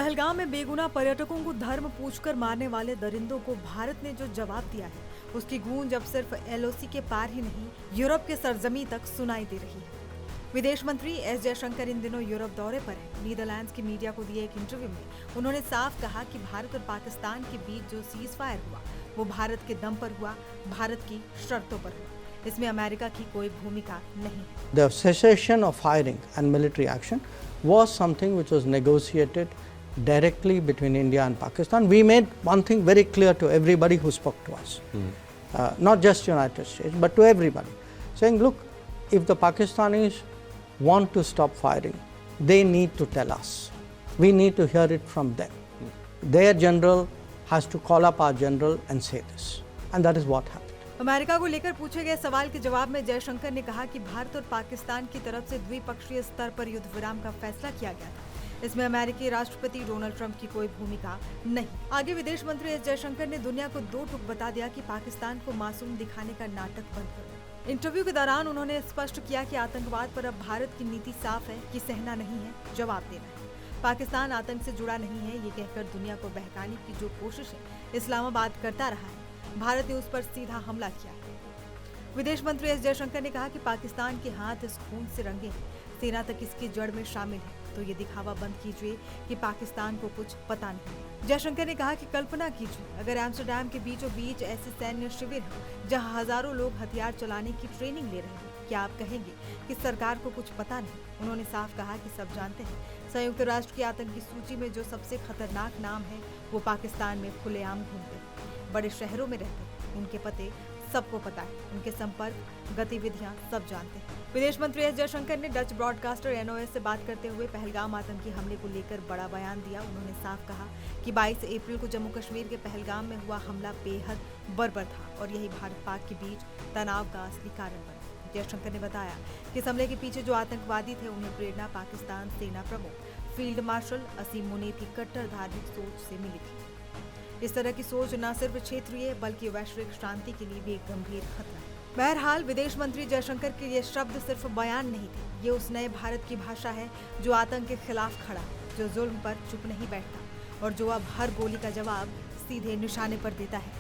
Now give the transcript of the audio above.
पहलगाम में बेगुनाह पर्यटकों को धर्म पूछकर मारने वाले दरिंदों को भारत ने जो जवाब दिया है, उसकी गूंज अब सिर्फ एलओसी के पार ही नहीं, यूरोप के सरजमी तक सुनाई दे रही है। विदेश मंत्री एस जयशंकर इन दिनों यूरोप दौरे पर हैं। नीदरलैंड्स की मीडिया को दिए एक इंटरव्यू में उन्होंने साफ कहा कि भारत और पाकिस्तान के बीच जो सीज फायर हुआ, वो भारत के दम पर हुआ, भारत की शर्तों पर हुआ। इसमें अमेरिका की कोई भूमिका नहीं है। The cessation of firing and military action was something which was negotiated directly between India and Pakistan. We made one thing very clear to everybody who spoke to us, not just United States, but to everybody, saying, look, if the Pakistanis want to stop firing, they need to tell us. We need to hear it from them. Their general has to call up our general and say this. And that is what happened. America को लेकर पूछे गए सवाल के जवाब में जयशंकर ने कहा कि भारत और पाकिस्तान की तरफ से द्विपक्षीय स्तर पर युद्ध विराम का फैसला किया गया था। इसमें अमेरिकी राष्ट्रपति डोनाल्ड ट्रंप की कोई भूमिका नहीं। आगे विदेश मंत्री एस जयशंकर ने दुनिया को दो टूक बता दिया कि पाकिस्तान को मासूम दिखाने का नाटक बंद करो। इंटरव्यू के दौरान उन्होंने स्पष्ट किया कि आतंकवाद पर अब भारत की नीति साफ है कि सहना नहीं है, जवाब देना है। पाकिस्तान आतंक से जुड़ा नहीं है, ये कहकर दुनिया को बहकाने की जो कोशिश है इस्लामाबाद करता रहा है, भारत ने उस पर सीधा हमला किया है। विदेश मंत्री एस जयशंकर ने कहा कि पाकिस्तान के हाथ इस खून से रंगे हैं, सेना तक इसकी जड़ में शामिल है, तो ये दिखावा बंद कीजिए कि पाकिस्तान को कुछ पता नहीं। जयशंकर ने कहा कि कल्पना कीजिए अगर एम्स्टर्डम के बीचों बीच ऐसे सैन्य शिविर हो जहां हजारों लोग हथियार चलाने की ट्रेनिंग ले रहे हैं, क्या आप कहेंगे कि सरकार को कुछ पता नहीं? उन्होंने साफ कहा कि सब जानते हैं, संयुक्त राष्ट्र की आतंकी सूची में जो सबसे खतरनाक नाम है वो पाकिस्तान में खुलेआम घूमते हैं, बड़े शहरों में रहते हैं, उनके पते सबको पता है, उनके संपर्क गतिविधियां सब जानते हैं। विदेश मंत्री एस जयशंकर ने डच ब्रॉडकास्टर एनओएस से बात करते हुए पहलगाम आतंकी हमले को लेकर बड़ा बयान दिया। उन्होंने साफ कहा कि 22 अप्रैल को जम्मू कश्मीर के पहलगाम में हुआ हमला बेहद बर्बर था और यही भारत पाक के बीच तनाव का असली कारण बना। जयशंकर ने बताया कि इस हमले के पीछे जो आतंकवादी थे उन्हें प्रेरणा पाकिस्तान सेना प्रमुख फील्ड मार्शल असीम मुनीर की कट्टर धार्मिक सोच से मिली थी। इस तरह की सोच न सिर्फ क्षेत्रीय बल्कि वैश्विक शांति के लिए भी एक गंभीर खतरा है। बहरहाल विदेश मंत्री जयशंकर के ये शब्द सिर्फ बयान नहीं थे, ये उस नए भारत की भाषा है जो आतंक के खिलाफ खड़ा, जो जुल्म पर चुप नहीं बैठता और जो अब हर गोली का जवाब सीधे निशाने पर देता है।